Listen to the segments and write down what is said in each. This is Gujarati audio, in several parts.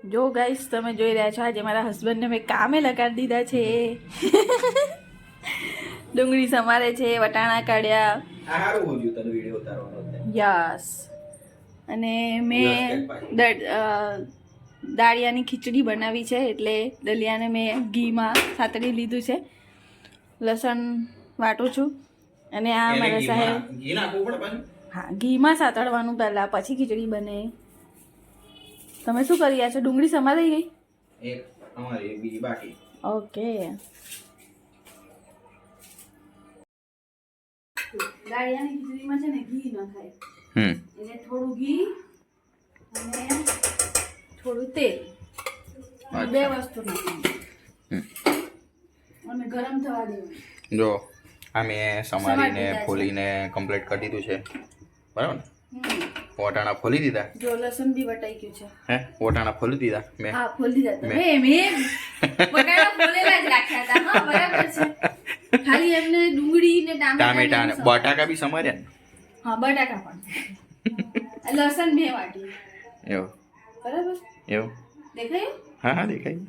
જો ગાઈસ તમે જોઈ રહ્યા છો આજે મારા હસબન્ડને મેં કામે લગાડી દીધા છે. ડુંગળી સમારે છે, વટાણા કાઢ્યા. યસ. અને મેં દાળિયાની ખીચડી બનાવી છે, એટલે દલિયાને મેં ઘીમાં સાતળી લીધું છે. લસણ વાટું છું અને આ મારા સાહેબ હા ઘીમાં સાતળવાનું પહેલા પછી ખીચડી બને. તમે શું કરી રહ્યા છો? ડુંગળી સમારાઈ ગઈ? એક અમારી બીજી બાકી. ઓકે. દાળિયાની ખીચડીમાં છે ને ઘી નખાય. એટલે થોડું ઘી અને થોડું તેલ, બે વસ્તુ નાખવાની અને ગરમ થવા દેવાનું. જો આ મેં સમારીને ફોલીને કમ્પ્લીટ કરી દીધું છે, બરાબર ને? વટાણા ફોલી દીધા. જો લસણ બી વટાઈ ગયું છે. હે વટાણા ફોલી દીધા મેં. હા ફોલી દીધા. મેં વટાણા ફોલેલા જ રાખ્યા હતા. હા બરાબર છે. ખાલી એમને ડુંગળી ને ટામેટા ને બટાકા બી સમાર્યા ને? હા બટાકા પણ. લસણ મેં વાટી. એવું બરાબર? એવું દેખાયું? હા હા દેખાય.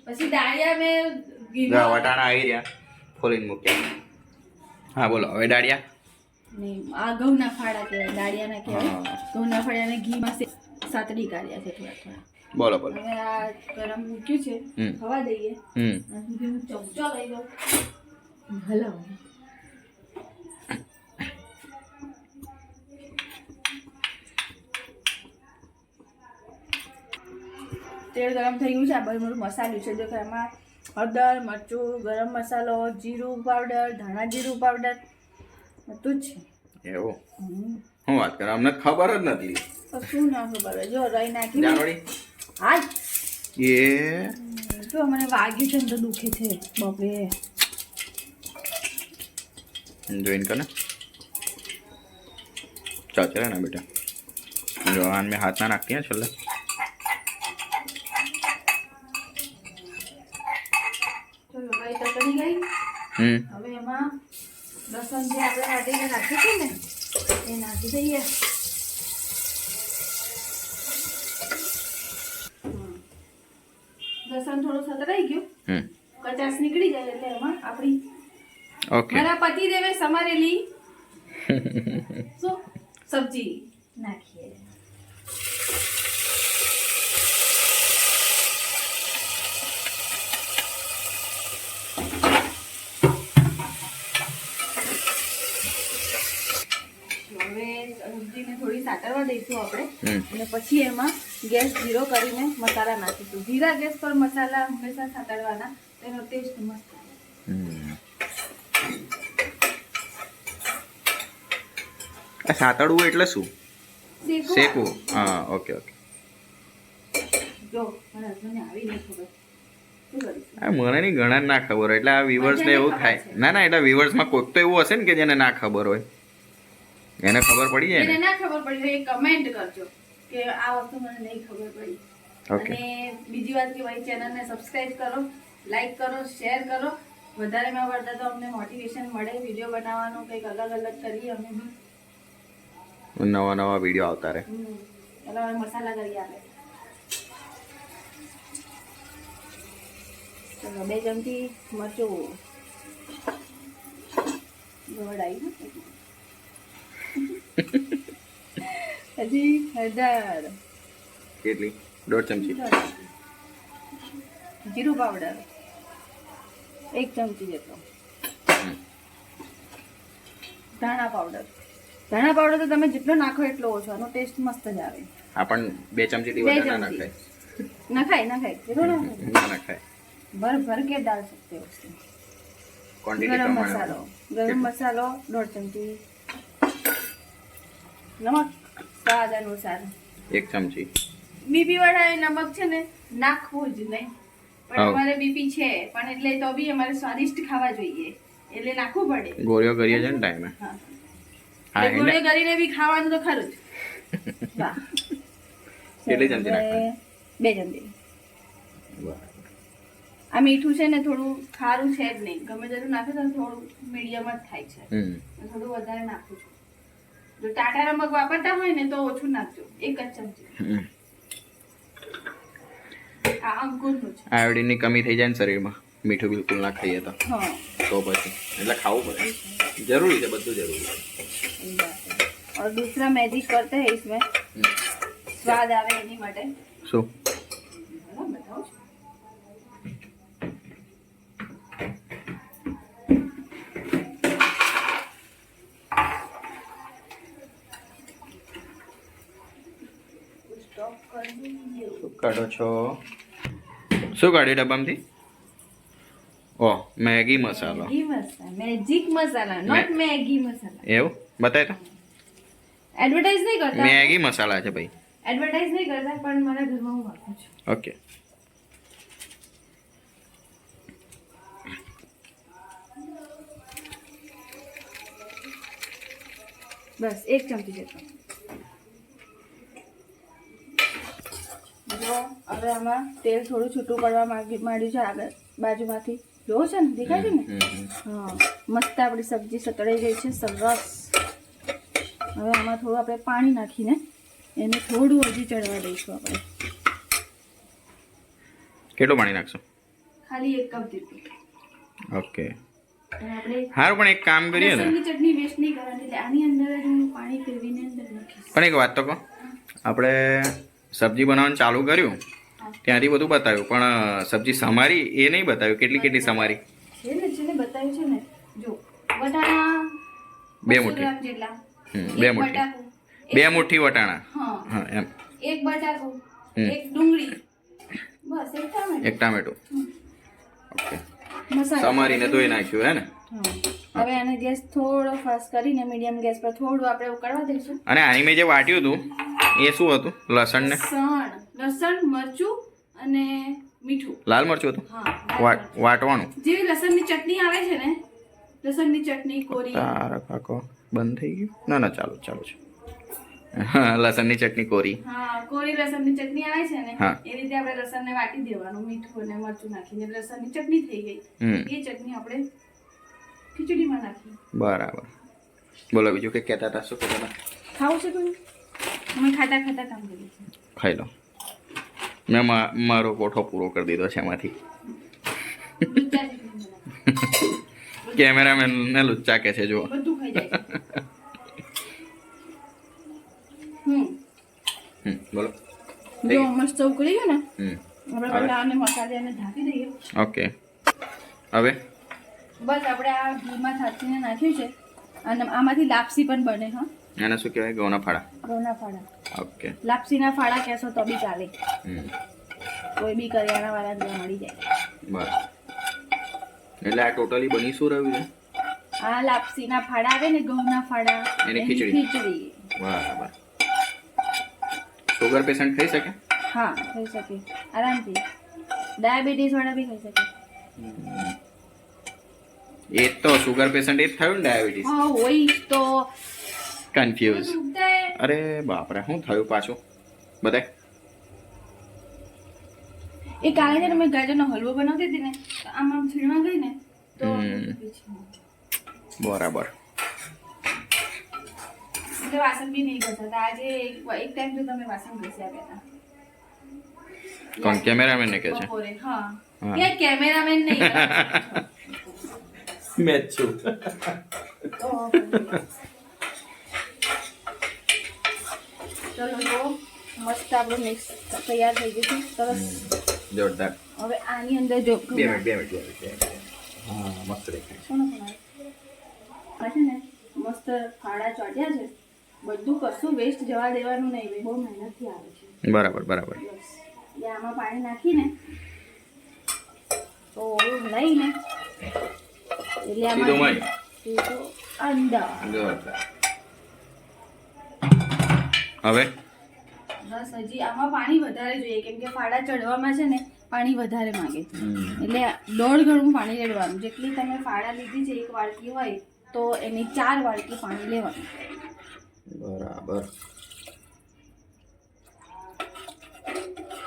પછી દાળિયા મેં વટાણા આવી રહ્યા, ફોલીને મૂક્યા. હા બોલો હવે દાળિયા. નહીં આ ઘઉંના ફાડા કહેવાય, દાળિયા ના કહેવાય. ઘઉંના ફાડાને ઘીમાં સાતડી કાઢ્યા છે થોડા થોડા. બોલો બોલો. હવે આ ગરમ મૂક્યું છે, ખવા દઈએ. આ સુધી હું ચમચો લઈ લઉં, હલાવું. તેલ ગરમ થઈ ગયું છે. આ બધું મારું મસાલું છે. જો કે એમાં હળદર, મરચું, ગરમ મસાલો, જીરું પાવડર, ધાણા જીરું પાવડર બધું જ છે. એવું હું વાત કરું, અમને ખબર જ નથી. શું ના ખબર હોય? જો રાઈ નાખી. જાનોડી હાય એ જો મને વાગ્યું છે ને તો દુખે છે બાપરે. જોઈન કર ને. ચાચરા ને બેટા જો આન મેં હાથ ના નાખતી हैं છેલ્લે. ચલો રાઈ તો ચડી ગઈ. હવે એમાં લસણ જે આપણે કાઢીને નાખ્યું છે ને એ નાખી દઈએ. લસણ થોડું સતરાઈ ગયું, કચાશ નીકળી જાય એટલે એમાં આપણી મારા પતિદેવે સમારેલી શું સબ્જી નાખીએ. હવે સબ્જીને થોડી સાતરવા દઈશું આપણે અને પછી એમાં ગેસ ધીરો કરીને મસાલા નાખીશું. ધીરા ગેસ પર મસાલા હંમેશા સાતળવાના, તેનો ટેસ્ટ મસ્ત આવે. સાતળવું એટલે શું? શેકવું. હા ઓકે ઓકે. જો મારા હસબન્ડને આવી નહીં ખબર, શું કરીશું? મને નહીં ઘણા ના ખબર હોય એટલે આ વ્યુઅર્સ ને એવું થાય. ના ના એટલે વ્યુઅર્સ માં કોઈક તો એવું હશે ને કે જેને ના ખબર હોય, એને ખબર પડી જાય. એને ના ખબર પડી હોય એ કમેન્ટ કરજો કે આ વસ્તુ મને નહીં ખબર પડી. અને બીજી વાત કે ભાઈ ચેનલને સબસ્ક્રાઇબ કરો, લાઈક કરો, શેર કરો. વધારેમાં વધારે તો અમને મોટિવેશન મળે વિડીયો બનાવવાનું, કંઈક અલગ અલગ કરીએ અમે બી. નવા નવા વિડીયો આવતા રહે. ચાલો હવે મસાલા કરી આવે. ચલો 2 ચમચી મરચું દોડાઈ હજી હળદર કેટલી? 1.5 ચમચી. જીરું પાવડર 1 ચમચી જેટલો. ધાણા પાવડર તો તમે જેટલો નાખો એટલો ઓછો, આનો ટેસ્ટ મસ્ત જ આવે. આ પણ 2 ચમચી થી વધારે ના નખાય. નખાય કેટલો નખાય? ના નખાય. ભર કે ડાલ सकते हो उसमें. ક્વોન્ટિટી ગરમ મસાલો 1.5 ચમચી. નમક સ્વાદ અનુસાર 1 ચમચી. બીપી વાળા નમક છે ને નાખવું જ નહીં, પણ અમારે બીપી છે પણ એટલે તો બી અમારે સ્વાદિષ્ટ ખાવા જોઈએ એટલે નાખવું પડે. ગોળીઓ કરીએ છે ને ટાઈમે. હા ગોળીઓ કરીને બી ખાવાનું તો ખરું જ. વાહ. કેટલી ચમચી નાખવાની? 2 ચમચી. આ મીઠું છે ને થોડું ખારું છે જ નહીં, ગમે તેટલું નાખે તો થોડું મીડિયમ જ થાય છે. થોડું વધારે નાખું છું. જો ટાટા નમક વાપરતા હોય ને તો ઓછું નાખજો, 1 જ ચમચી. અંકુરનું છે. આયોડિનની કમી થઈ જાય ને શરીરમાં, મીઠું બિલકુલ ના ખાઈએ તો हाँ પછી એટલે ખાવું પડે, જરૂરી છે, બધું જરૂરી છે. सही बात है. और दूसरा मैजिक करते हैं इसमें स्वाद आवे એની માટે. શું बताओ. શું કાઢો છો? શું કાઢ્યું ડબ્બામાંથી? ઓહ, મેગી મસાલો. Maggi masala, magic masala, not Maggi masala. એવું બતાય તો. એડવર્ટાઇઝ નહીં કરતા, મેગી મસાલા છે ભાઈ. એડવર્ટાઇઝ નહીં કરતા, પણ મારા ઘરમાં હું વાપરું છું. ઓકે. બસ 1 ચમચી જેટલો. જો હવે આમાં તેલ થોડું છૂટું પડવા માંડ્યું છે આગળ બાજુમાંથી. જોવો છે ને, દેખાય છે ને? હા, મસ્ત આપણી સબ્જી સતળાઈ ગઈ છે, સરસ. હવે આમાં થોડું આપણે પાણી નાખીને એને થોડું હજી ચડવા દઈશું આપણે. કેટલું પાણી નાખશો? ખાલી 1 કપ જેટલું. ઓકે. અને આપણે હારું, પણ એક કામ કરીએ ને, લસણની ચટણી વેસ્ટ નહીં કરવાની, એટલે આની અંદર જ હું પાણી ફેરવીને અંદર નાખીશ. પણ એક વાત તો કહો, આપણે સબ્જી બનાવવાનું ચાલુ કર્યું ત્યાંથી બધું બતાવ્યું, પણ સબ્જી સમારી એ નહીં બતાવ્યું. કેટલી કેટલી સમારી? જેને બતાવ્યું છે ને, જો વટાણા 2 મુઠ્ઠી. ગ્રામ જેટલા. 2 મુઠ્ઠી. 2 મુઠ્ઠી વટાણા. હા, હા એમ. 1 બટાકું, 1 ડુંગળી, બસ 1 ટામેટું. 1 ટામેટું. ઓકે. મસાલા સમારીને ધોઈ નાખ્યું હે ને? હા. હવે આને ગેસ થોડો ફાસ્ટ કરીને મીડિયમ ગેસ પર થોડું આપણે ઉકળવા દઈશું. અને આની મેં જે વાટ્યું હતું એ શું હતું? લસણ ને લસણ, મરચું અને મીઠું. લાલ મરચું હતું. હા, વાટવાનું. જેવી લસણની ચટણી આવે છે ને, લસણની ચટણી કોરી. તારા કાકો બંધ થઈ ગયું? ના ના, ચાલુ ચાલુ છે. હા, લસણની ચટણી કોરી. હા, કોરી લસણની ચટણી આવે છે ને, હા. એ રીતે આપણે લસણને વાટી દેવાનું, મીઠું અને મરચું નાખીને લસણની ચટણી થઈ ગઈ. એ ચટણી આપણે ખીચડીમાં નાખી. બરાબર. બોલો બીજું કે કહેતા હતા? શું કહેતા હતા? ખાવું છે તમે? અમે ખાતા ખાતા કામ કરીએ છીએ. ખાઈ લો. મેં મારો કોઠો પૂરો કરી દીધો છે એમાંથી. લુચ્ચા ચટણી બનાવી. કેમેરામેન ને લુચ્ચા કે છે, જુઓ. બધું ખાઈ જાય છે. બોલો. જો મસ્ત ઉકળી ગયું ને, હમ. આપણે બધા આને મસાલાને ઢાંકી દઈએ. ઓકે. હવે બસ આપણે આ ઘીમાં થાચીને નાખ્યું છે, અને આમાંથી લાપસી પણ બને. હા, એને શું કહેવાય? ઘઉંના ફાડા. ઘઉંના ફાડા. ઓકે. લાપસીના ફાડા કહેશો તો બી ચાલે, હમ. કોઈ બી કરિયાણા વાળા જોવા મળી જાય. બરાબર. એટલે આ ટોટલી બની શું રહ્યું છે? આ લાપસીના ફાડા આવે ને, ઘઉંના ફાડા, એની એની ખીચડી. બરાબર. શુગર પેશન્ટ ખાઈ શકે? હા, થઈ શકે આરામથી. ડાયાબિટીસ વાળા બી ખાઈ શકે. એ તો શુગર પેશન્ટ એ જ થયું ને, ડાયાબિટીસ. હા, હોય તો કન્ફ્યુઝ. દુખતા અરે બાપરે, શું થયું પાછું? બતાય. એ કાલે છે ને મેં ગાજરનો હલવો બનાવતી હતી ને, તો આમ છીણવા ગઈ ને તો બરાબર. એટલે વાસણ બી નહીં ઘસતા. આજે એક ટાઈમ તો તમે વાસણ ઘસી આપ્યા હતા. કોણ? કેમેરામેન ને કહે છે? બપોરે. હા, હા. કે કેમેરામેન નહીં. મેં જ છું. ચલો જો મસ્ત આપણું મિક્સ તૈયાર થઈ ગયું છે, સરસ. જોરદાર. હવે આની અંદર જો 2 મિનિટ. હા, મસ્ત દેખાય. કોનો ફોન આવ્યો? આ છે ને મસ્ત ફાડા ચોટ્યા છે. બધું કશું વેસ્ટ જવા દેવાનું નહીં, બહુ મહેનતથી આવે છે. બરાબર બરાબર. બસ એટલે આમાં પાણી નાખીને તો લઈને એટલે સીધો આમાં મય. સીધો અંદર. જોરદાર. હવે બસ હજી આમાં પાણી વધારે જોઈએ, કેમ કે ફાડા ચડવામાં છે ને પાણી વધારે માંગે. એટલે 1.5 ગણું પાણી રેડવાનું. જેટલી તમે ફાડા લીધી છે 1 વાડકી હોય તો એની 4 વાડકી પાણી લેવાનું. બરાબર.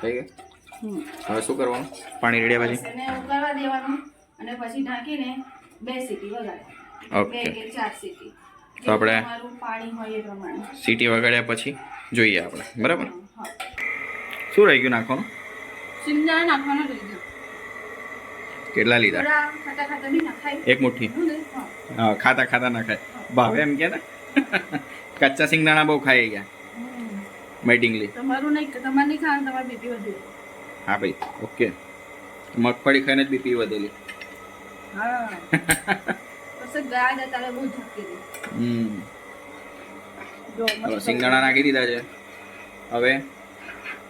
થઈ ગયું. હવે શું કરવાનું? પાણી રેડ્યા પછી એને ઉકળવા દેવાનું, અને પછી ઢાંકીને 2 સીટી વગાડવાની. ઓકે. 2 કે 4 સીટી. તો આપણે તમારું પાણી હોય એ પ્રમાણે. સીટી વગાડ્યા પછી જોઈએ આપણે. બરાબર. હા. શું રહી ગયું નાખવાનું? સિંગદાણા નાખવાના રહી ગયો કેટલા લીધા? થોડા ખાતા ખાતા બી નાખાય. એક મુઠ્ઠી. હા. હા, ખાતા ખાતા ના ખાય ભાવે એમ કે ને કચ્ચા સિંગદાણા બહુ ખાઈ ગયા મેટિંગલી. તમારું નહીં, તમારે નહીં ખાવાનું, તમારે બીપી વધે. હા ભાઈ, ઓકે. મગફળી ખાઈને જ બીપી વધેલી. હા પછી ગાય દે તારે બહુ ઝપકી દે. જો હવે સિંગદાણા નાખી દીધા છે. હવે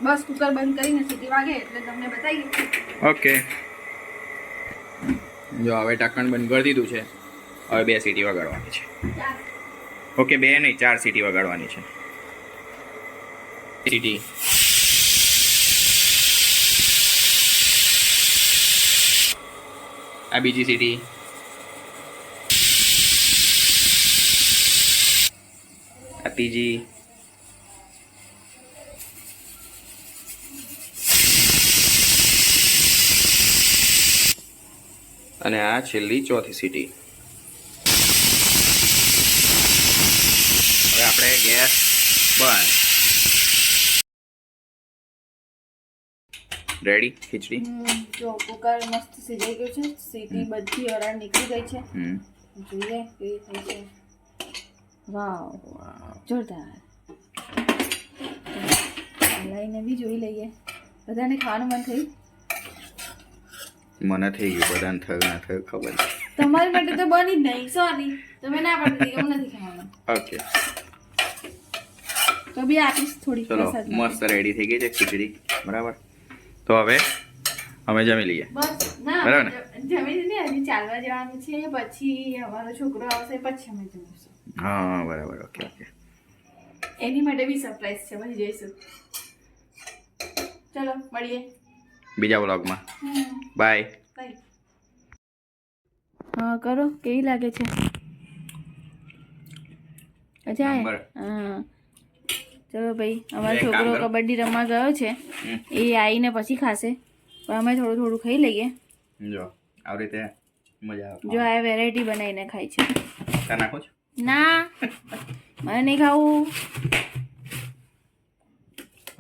બસ કુકર બંધ કરીને સીટી વાગે એટલે તમને બતાવીએ. ઓકે, જો હવે ઢાંકણ બંધ કરી દીધું છે. હવે 2 સીટી વગાડવાની છે. ઓકે, 2 નહીં 4 સીટી વગાડવાની છે. સીટી આ બીજી સીટી. આ ત્રીજી. અને આ છેલ્લી ચોથી સીટી. હવે આપણે ગેસ બંધ. રેડી ખીચડી. જો કુકર મસ્ત સિજાઈ ગયું છે. સીટી બધી હરાળ નીકળી ગઈ છે. જોઈએ કેવી થઈ છે. વાવ, જોરદાર. લાઈને બી જોઈ લઈએ. બધાને ખાવાનું મન થયું? મને થઈ ગયું, બધાને થયું ના થયું ખબર નહીં. તમારી માટે તો બની જ નહીં, સોરી. તમે ના પાડી દીધી કે હું નથી ખાવાનું. ઓકે, તો બી આપીશ થોડી. ચલો મસ્ત રેડી થઈ ગઈ છે ખીચડી. બરાબર, તો હવે અમે જમી લઈએ. બસ ના, બરાબર ને? જમી લીધી. હજી ચાલવા જવાનું છે, પછી અમારો છોકરો આવશે, પછી અમે જમીશું. હા બરાબર, ઓકે ઓકે. એની માટે બી સરપ્રાઈઝ છે, પછી જઈશું. ચલો મળીએ બીજા વ્લોગમાં. બાય. બાય. હા કરો, કેવી લાગે છે? અચ્છા. નંબર. હા ચલો ભાઈ, અમારો એક કામ છોકરો કરો. કબડ્ડી રમવા ગયો છે. એ આવીને પછી ખાશે, પણ અમે થોડું થોડું ખાઈ લઈએ. જો આવી રીતે મજા આવે. જો આ વેરાયટી બનાવીને ખાય છે. કા નાખો છો? ના, મને નહીં ખાવું.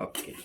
ઓકે.